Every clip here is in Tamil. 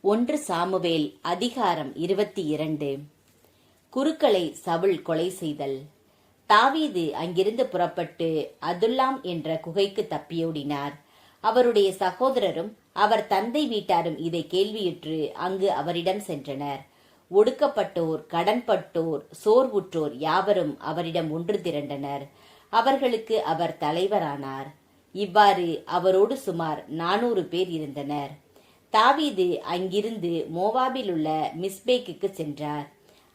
ஒன்று சாமுவேல் அதிகாரம் 22. குருக்களை சவுல் கொலை செய்தல். தாவீது அங்கிருந்து புறப்பட்டு அதுல்லாம் என்ற குகைக்கு தப்பியோடினார். அவருடைய சகோதரரும் அவர் தந்தை வீட்டாரும் இதை கேள்வியுற்று அங்கு அவரிடம் சென்றனர். ஒடுக்கப்பட்டோர், கடன்பட்டோர், சோர்வுற்றோர் யாவரும் அவரிடம் ஒன்று திரண்டனர். அவர்களுக்கு அவர் தலைவரானார். இவ்வாறு அவரோடு சுமார் 400 பேர் இருந்தனர். தாவீது அங்கிருந்து மோவாபில் உள்ள மிஸ்பேக்கு சென்றார்.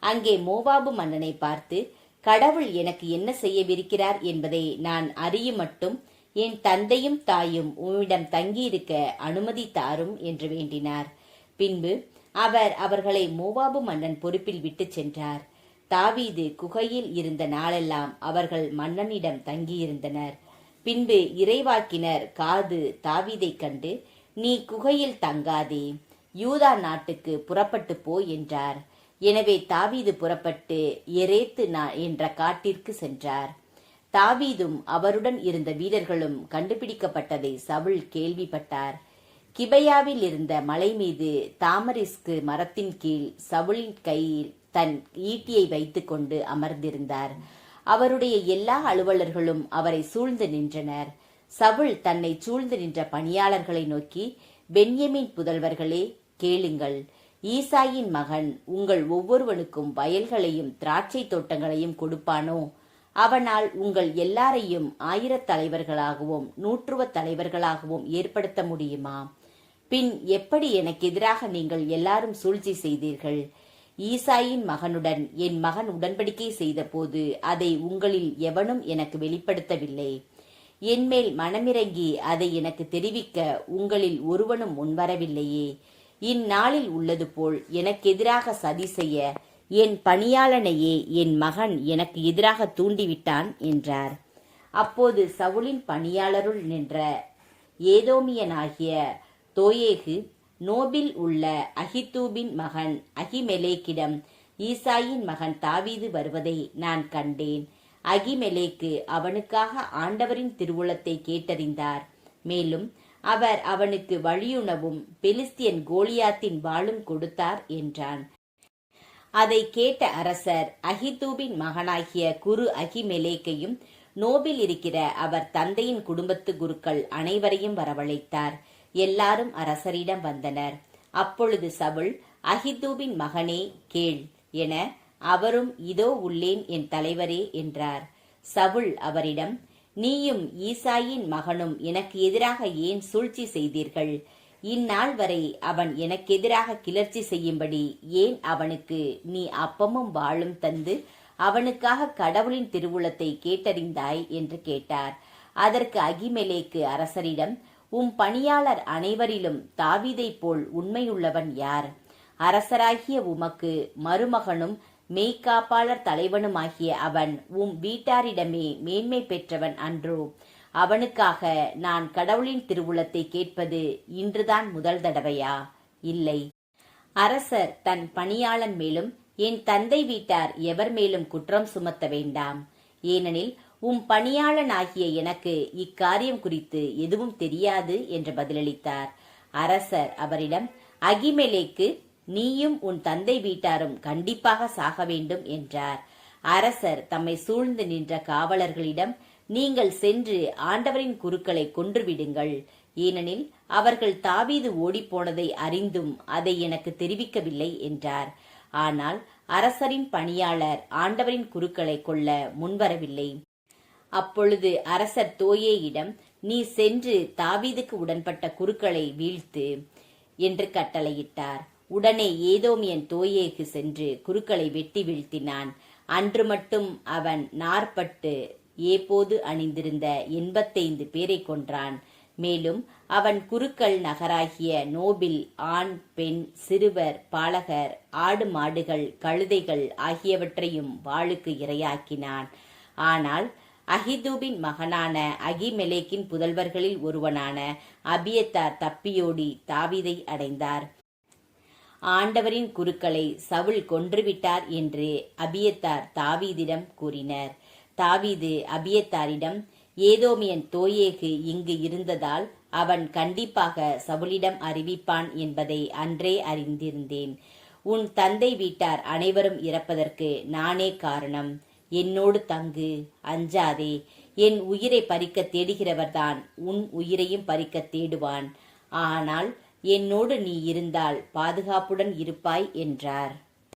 அங்கே மோவாபு மன்னனை பார்த்து, கடவுள் எனக்கு என்ன செய்யவிருக்கிறார் என்பதை நான் அறியும் மட்டும் என் தந்தையும் தாயும் உம்மிடம் தங்கியிருக்க அனுமதி தாரும் என்று வேண்டினார். பின்பு அவர் அவர்களை மோவாபு மன்னன் பொறுப்பில் விட்டு சென்றார். தாவீது குகையில் இருந்த நாளெல்லாம் அவர்கள் மன்னனிடம் தங்கியிருந்தனர். பின்பு இறைவாக்கினர் காது தாவீதை கண்டு, நீ குகையில் தங்காதே, யூதா நாட்டுக்கு புறப்பட்டு போ என்றார். எனவே தாவீது புறப்பட்டு எரேத்து என்ற காட்டிற்கு சென்றார். தாவீதும் அவருடன் இருந்த வீரர்களும் கண்டுபிடிக்கப்பட்டதை சவுல் கேள்விப்பட்டார். கிபையாவில் இருந்த மலை மீது தாமரிஸ்கு மரத்தின் கீழ் சவுலின் கையில் தன் ஈட்டியை வைத்துக் கொண்டு அமர்ந்திருந்தார். அவருடைய எல்லா அலுவலர்களும் அவரை சூழ்ந்து நின்றனர். சவுல் தன்னை சூழ்ந்து நின்ற பணியாளர்களை நோக்கி, பென்யமீன் புதல்வர்களே, கேளுங்கள். ஈசாயின் மகன் உங்கள் ஒவ்வொருவனுக்கும் வயல்களையும் திராட்சை தோட்டங்களையும் கொடுப்பானோ? அவனால் உங்கள் எல்லாரையும் 1000 தலைவர்களாகவும் 100 தலைவர்களாகவும் ஏற்படுத்த முடியுமா? பின் எப்படி எனக்கு எதிராக நீங்கள் எல்லாரும் சூழ்ச்சி செய்தீர்கள்? ஈசாயின் மகனுடன் என் மகன் உடன்படிக்கை செய்த போது அதை உங்களில் எவனும் எனக்கு வெளிப்படுத்தவில்லை. என்மேல் மனமிறங்கி அதை எனக்கு தெரிவிக்க உங்களில் ஒருவனும் முன்வரவில்லையே. இந்நாளில் உள்ளது போல் எனக்கு எதிராக சதி செய்ய என் பணியாளனையே என் மகன் எனக்கு எதிராக தூண்டிவிட்டான் என்றார். அப்போது சவுலின் பணியாளருள் நின்ற ஏதோமியனாகிய தோயேகு நோபில் உள்ள அகிதூபின் மகன் அகிமெலேக்கிடம், ஈசாயின் மகன் தாவீது வருவதை நான் கண்டேன். அகிமெலேக்கு அவனுக்காக ஆண்டவரின் திருவுளத்தை கேட்டறிந்தார். மேலும் அவர் அவனுக்கு வழியுணவும் பெலிஸ்தியன் கோலியாத்தின் வாளும் கொடுத்தார் என்றான். அதை கேட்ட அரசர் அகிதூபின் மகனாகிய குரு அகிமெலேக்கையும் நோபில் இருக்கிற அவர் தந்தையின் குடும்பத்து குருக்கள் அனைவரையும் வரவழைத்தார். எல்லாரும் அரசரிடம் வந்தனர். அப்பொழுது சவுல், அகிதூபின் மகனே கேள் என, அவரும் இதோ உள்ளேன் என் தலைவரே என்றார். சவுல் அவரிடம், நீயும் ஈசாயின் மகனும் எனக்கு எதிராக ஏன் சூழ்ச்சி செய்தீர்கள்? இந்நாள் வரை அவன் எனக்கு எதிராக கிளர்ச்சி செய்யும்படி ஏன் அவனுக்கு நீ அப்பமும் வாளும் தந்து அவனுக்காக கடவுளின் திருவுளத்தை கேட்டறிந்தாய் என்று கேட்டார். அதற்கு அகிமெலேக்கு அரசரிடம், உம் பணியாளர் அனைவரிலும் தாவீதைப் போல் உண்மையுள்ளவன் யார்? அரசராகிய உமக்கு மருமகனும் மெய்காப்பாளர் தலைவனுமாகிய அவன் உம் வீட்டாரிடமே மேன்மை பெற்றவன் அன்றோ? அவனுக்காக நான் கடவுளின் திருவுளத்தை கேட்பது இன்றுதான் முதல் தடவையா? இல்லை. அரசர் தன் பணியாளன் மேலும் என் தந்தை வீட்டார் எவர் மேலும் குற்றம் சுமத்த வேண்டாம். ஏனெனில் உம் பணியாளனாகிய எனக்கு இக்காரியம் குறித்து எதுவும் தெரியாது என்று பதிலளித்தார். அரசர் அவரிடம், அகிமெலேக்கு, நீயும் உன் தந்தை வீட்டாரும் கண்டிப்பாக சாக வேண்டும் என்றார். அரசர் தம்மை சூழ்ந்து நின்ற காவலர்களிடம், நீங்கள் சென்று ஆண்டவரின் குருக்களை கொன்றுவிடுங்கள். ஏனெனில் அவர்கள் தாவீது ஓடிப்போனதை அறிந்தும் அதை எனக்கு தெரிவிக்கவில்லை என்றார். ஆனால் அரசரின் பணியாளர் ஆண்டவரின் குருக்களை கொல்ல முன்வரவில்லை. அப்பொழுது அரசர் தோயேயிடம், நீ சென்று தாவீதுக்கு உடன்பட்ட குருக்களை வீழ்த்து என்று கட்டளையிட்டார். உடனே ஏதோமியன் தோயேகு சென்று குருக்களை வெட்டி வீழ்த்தினான். அன்று மட்டும் அவன் நாற்பட்டு ஏபோது அணிந்திருந்த 85 பேரை கொன்றான். மேலும் அவன் குருக்கள் நகராகிய நோபில் ஆண், பெண், சிறுவர், பாலகர், ஆடு மாடுகள், கழுதைகள் ஆகியவற்றையும் வாளுக்கு இரையாக்கினான். ஆனால் அகிதூபின் மகனான அகிமெலேக்கின் புதல்வர்களில் ஒருவனான அபியத்தார் தப்பியோடி தாவீதை அடைந்தார். ஆண்டவரின் குருக்களை சவுல் கொன்றுவிட்டார் என்று அபியத்தார் தாவீதிடம் கூறினர். தாவீது அபியத்தாரிடம், ஏதோமியன் தோயேகு இங்கு இருந்ததால் அவன் கண்டிப்பாக சவுலிடம் அறிவிப்பான் என்பதை அன்றே அறிந்திருந்தேன். உன் தந்தை வீட்டார் அனைவரும் இறப்பதற்கு நானே காரணம். என்னோடு தங்கு, அஞ்சாதே. என் உயிரை பறிக்க தேடுகிறவர்தான் உன் உயிரையும் பறிக்க தேடுவான். ஆனால் என்னோடு நீ இருந்தால் பாதுகாப்புடன் இருப்பாய் என்றார்.